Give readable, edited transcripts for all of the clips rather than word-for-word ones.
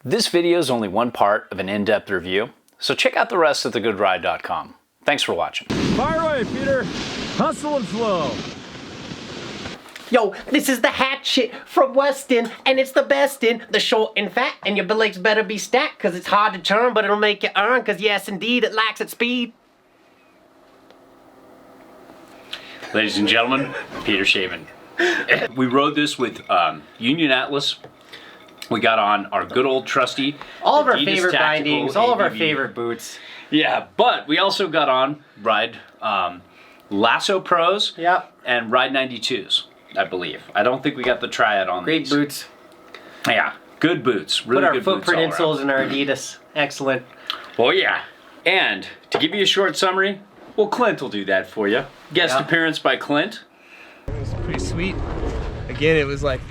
This video is only one part of an in-depth review, so check out the rest at thegoodride.com. Thanks for watching. Fire away, Peter. Hustle and flow. Yo, this is the Hatchet from Weston, and it's the best in the short and fat, and your legs better be stacked, cause it's hard to turn, but it'll make you earn, cause yes, indeed, it lacks its speed. Ladies and gentlemen, Peter Shaven. We rode this with Union Atlas. We got on our good old trusty All of our Adidas favorite Tactical bindings, all of our ABV. favorite boots. Yeah, but we also got on Ride Lasso Pros and Ride 92s, I believe. I don't think we got the Triad on Great these. boots. Yeah, good boots. Really Put our good footprint boots all insoles in our Adidas. Excellent. Oh yeah. And to give you a short summary, well, Clint will do that for you. Guest appearance by Clint. It was pretty sweet. Again, it was like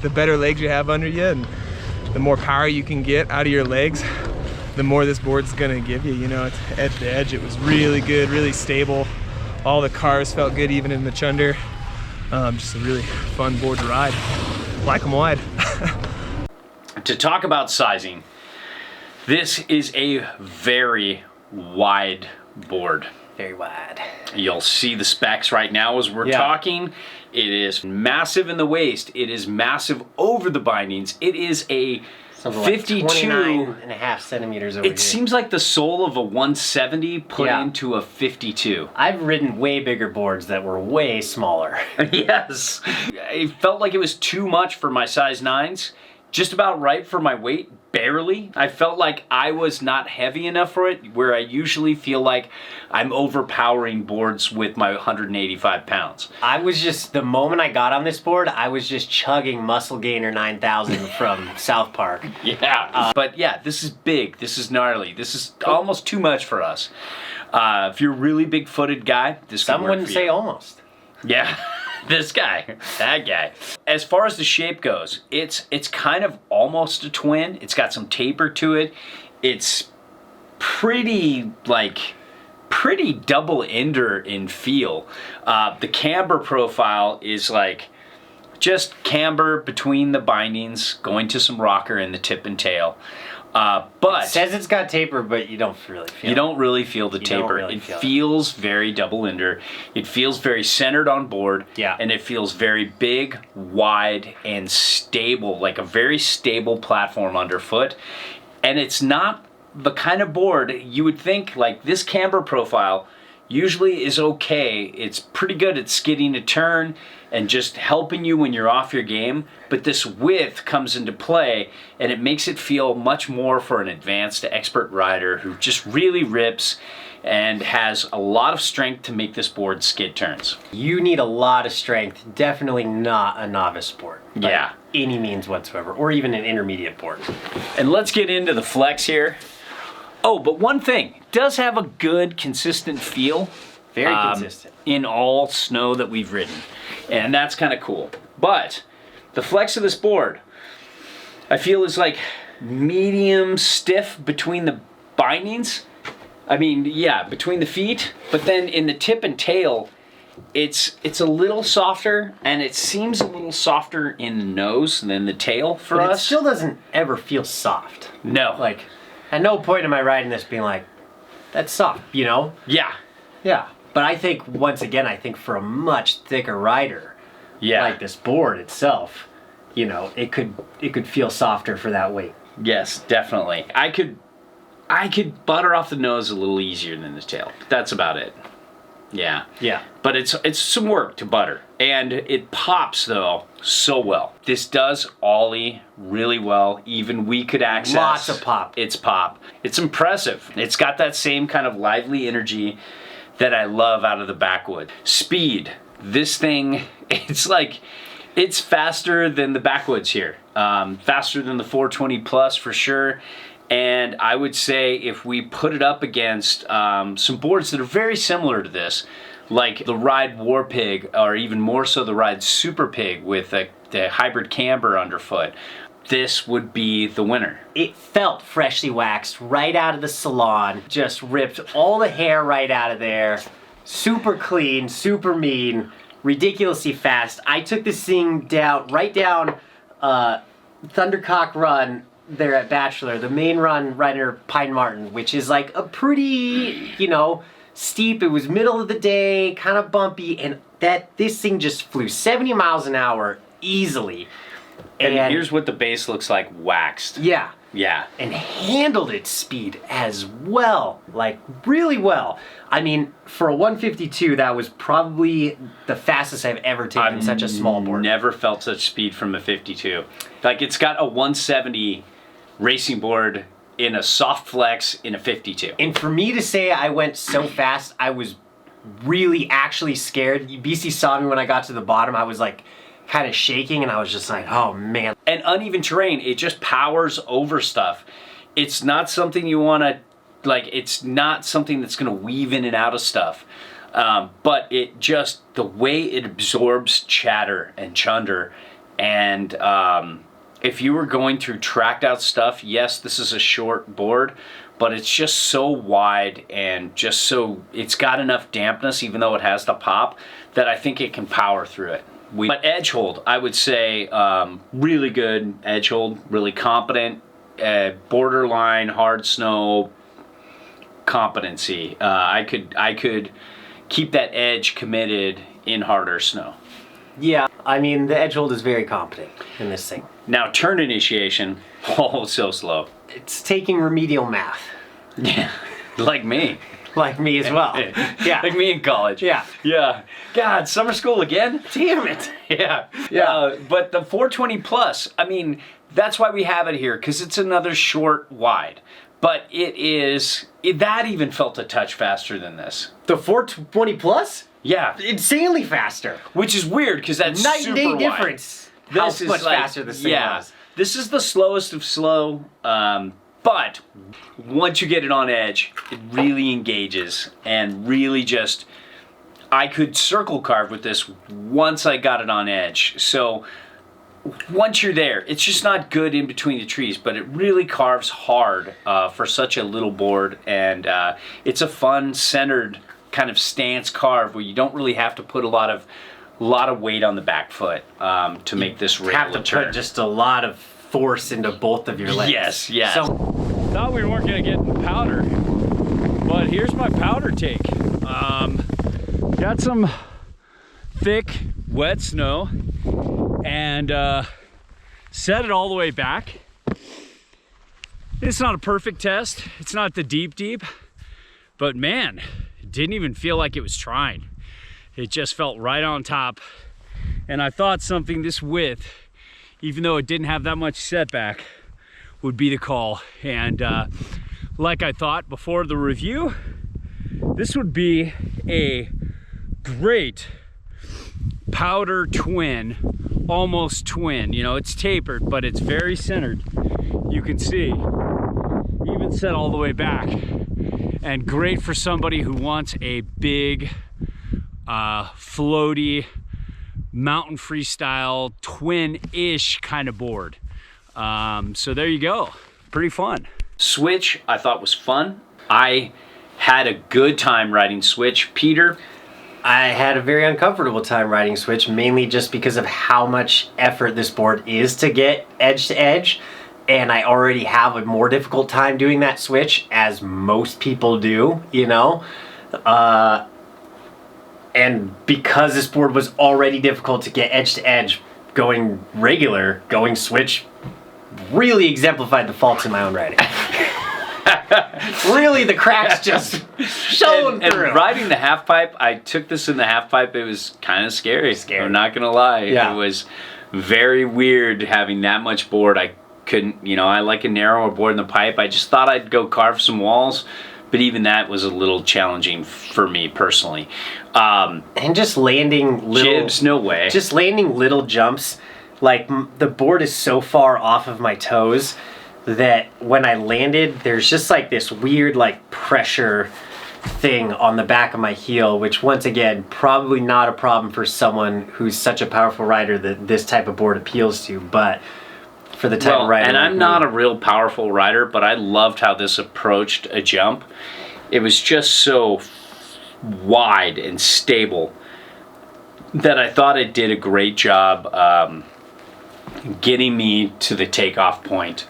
the better legs you have under you and the more power you can get out of your legs, the more this board's gonna give you. You know, it's edge to edge. It was really good, really stable. All the cars felt good, even in the chunder. Just a really fun board to ride. Like them wide. To talk about sizing, this is a very wide board. Very wide. You'll see the specs right now as we're talking. It is massive in the waist. It is massive over the bindings. It is a Something 52. Like 29.5 centimeters over here. It seems like the sole of a 170 put into a 52. I've ridden way bigger boards that were way smaller. Yes. It felt like it was too much for my size 9s. Just about right for my weight, barely. I felt like I was not heavy enough for it, where I usually feel like I'm overpowering boards with my 185 pounds. I was just, the moment I got on this board, I was just chugging Muscle Gainer 9000 from South Park. Yeah. But yeah, this is big. This is gnarly. This is almost too much for us. If you're a really big-footed guy, this could Some work wouldn't for say you. almost. Yeah. This guy, that guy. As far as the shape goes, it's kind of almost a twin. It's got some taper to it. It's pretty double ender in feel. The camber profile is like just camber between the bindings, going to some rocker in the tip and tail. But it says it's got taper, but you don't really feel it. You don't really feel the taper. It feels very double ender. It feels very centered on board. Yeah. And it feels very big, wide, and stable, like a very stable platform underfoot. And it's not the kind of board you would think, like this camber profile usually is okay. It's pretty good at skidding a turn and just helping you when you're off your game, but this width comes into play and it makes it feel much more for an advanced expert rider who just really rips and has a lot of strength to make this board skid turns. You need a lot of strength, definitely not a novice board. Yeah. Any means whatsoever, or even an intermediate board. And let's get into the flex here. Oh, but one thing, it does have a good consistent feel. Very consistent. In all snow that we've ridden. And that's kind of cool. But the flex of this board, I feel is like medium stiff between the bindings. I mean, yeah, between the feet, but then in the tip and tail, it's a little softer, and it seems a little softer in the nose than the tail for But us. it still doesn't ever feel soft. No. Like, at no point am I riding this being like, that's soft, you know? Yeah. Yeah. But I think, once again, I think for a much thicker rider, like this board itself, you know, it could feel softer for that weight. Yes, definitely. I could butter off the nose a little easier than the tail. But that's about it. Yeah. Yeah. But it's some work to butter. And it pops, though, so well. This does ollie really well. Even we could access. Lots of pop. It's pop. It's impressive. It's got that same kind of lively energy that I love out of the backwood. Speed. This thing, it's faster than the backwoods here. Faster than the 420 plus for sure. And I would say if we put it up against some boards that are very similar to this, like the Ride War Pig, or even more so the Ride Super Pig with the hybrid camber underfoot, this would be the winner. It felt freshly waxed right out of the salon, just ripped all the hair right out of there. Super clean, super mean, ridiculously fast. I took this thing down, right down Thundercock Run there at Bachelor, the main run right near Pine Martin, which is like a pretty, you know, steep. It was middle of the day, kind of bumpy, and this thing just flew 70 miles an hour easily. And here's what the base looks like waxed. Yeah. Yeah. And handled its speed as well, like really well. I mean, for a 152, that was probably the fastest I've ever taken such a small board. Never felt such speed from a 52. Like, it's got a 170 racing board in a soft flex in a 52. And for me to say I went so fast, I was really actually scared. BC saw me when I got to the bottom. I was like kind of shaking, and I was just like, oh man. And uneven terrain, it just powers over stuff. It's not something you want to, like, it's not something that's going to weave in and out of stuff. But it just, the way it absorbs chatter and chunder, and if you were going through tracked out stuff, yes, this is a short board, but it's just so wide and just so, it's got enough dampness, even though it has the pop, that I think it can power through it. But edge hold, I would say, really good edge hold, really competent, borderline hard snow competency. I could keep that edge committed in harder snow. Yeah, I mean, the edge hold is very competent in this thing. Now, turn initiation, oh, so slow. It's taking remedial math. Yeah, like me. Like me as well. Yeah. Like me in college. Yeah. Yeah. God, summer school again? Damn it. Yeah. Yeah. But the 420 plus, I mean, that's why we have it here, because it's another short wide. But that even felt a touch faster than this. The 420 plus? Yeah. Insanely faster. Which is weird, because that's night and day super wide. difference. How This is much like, faster this thing was. This is the slowest of slow, but once you get it on edge, it really engages and really just, I could circle carve with this once I got it on edge. So once you're there, it's just not good in between the trees, but it really carves hard for such a little board, and it's a fun centered kind of stance carve where you don't really have to put a lot of weight on the back foot to make this rail have to turn. put just a lot of force into both of your legs. Yes, yes. So, Thought we weren't gonna get powder, but here's my powder take. Got some thick, wet snow, and set it all the way back. It's not a perfect test. It's not the deep, but man, it didn't even feel like it was trying. It just felt right on top. And I thought something this width, even though it didn't have that much setback, would be the call. And like I thought before the review, this would be a great powder twin, almost twin. You know, it's tapered, but it's very centered. You can see, even set all the way back. And great for somebody who wants a big, floaty, mountain freestyle, twin-ish kind of board. So there you go, pretty fun. Switch, I thought was fun. I had a good time riding Switch. Peter? I had a very uncomfortable time riding Switch, mainly just because of how much effort this board is to get edge to edge. And I already have a more difficult time doing that Switch, as most people do, you know? And because this board was already difficult to get edge to edge, going regular, going Switch, really exemplified the faults in my own riding. Really, the cracks just showing through. And riding the half pipe, I took this in the half pipe, it was kind of scary. I'm not gonna lie. Yeah. It was very weird having that much board. I couldn't, you know, I like a narrower board in the pipe. I just thought I'd go carve some walls, but even that was a little challenging for me personally. And just landing little Jibs, no way. Just landing little jumps. Like, the board is so far off of my toes that when I landed, there's just like this weird like pressure thing on the back of my heel, which once again, probably not a problem for someone who's such a powerful rider that this type of board appeals to, but for the type of rider. And like I'm not a real powerful rider, but I loved how this approached a jump. It was just so wide and stable that I thought it did a great job getting me to the takeoff point.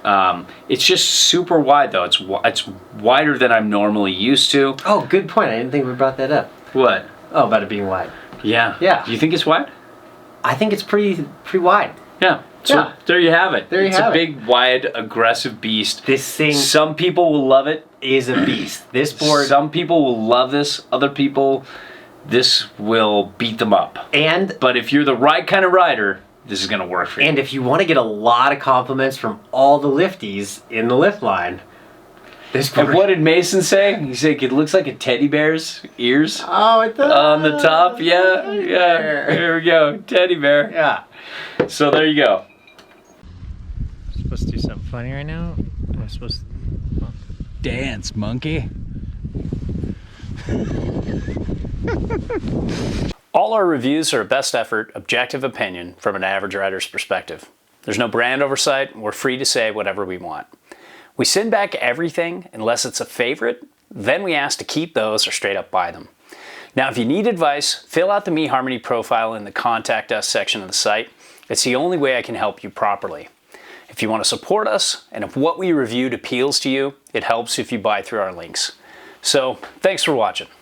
It's just super wide though. It's wider than I'm normally used to. Oh, good point. I didn't think we brought that up. What? Oh, about it being wide. Yeah. Yeah. Do you think it's wide? I think it's pretty wide. Yeah. So Yeah. there you have it. There you it's have a it. big, wide, aggressive beast. This thing Some people will love it. is a beast. This board, Some people will love this. Other people, this will beat them up. and But if you're the right kind of rider, this is gonna work for you. and if you want to get a lot of compliments from all the lifties in the lift line, this board. And what did Mason say? He said it looks like a teddy bear's ears Oh, it does. on the top. Yeah, Teddy yeah. bear. Here we go, teddy bear. Yeah. So there you go. Supposed to do something funny right now? Am I supposed to? Dance, monkey. All our reviews are a best effort, objective opinion from an average rider's perspective. There's no brand oversight, and we're free to say whatever we want. We send back everything unless it's a favorite, then we ask to keep those or straight up buy them. Now, if you need advice, fill out the eHarmony profile in the Contact Us section of the site. It's the only way I can help you properly. If you want to support us, and if what we reviewed appeals to you, it helps if you buy through our links. So, thanks for watching.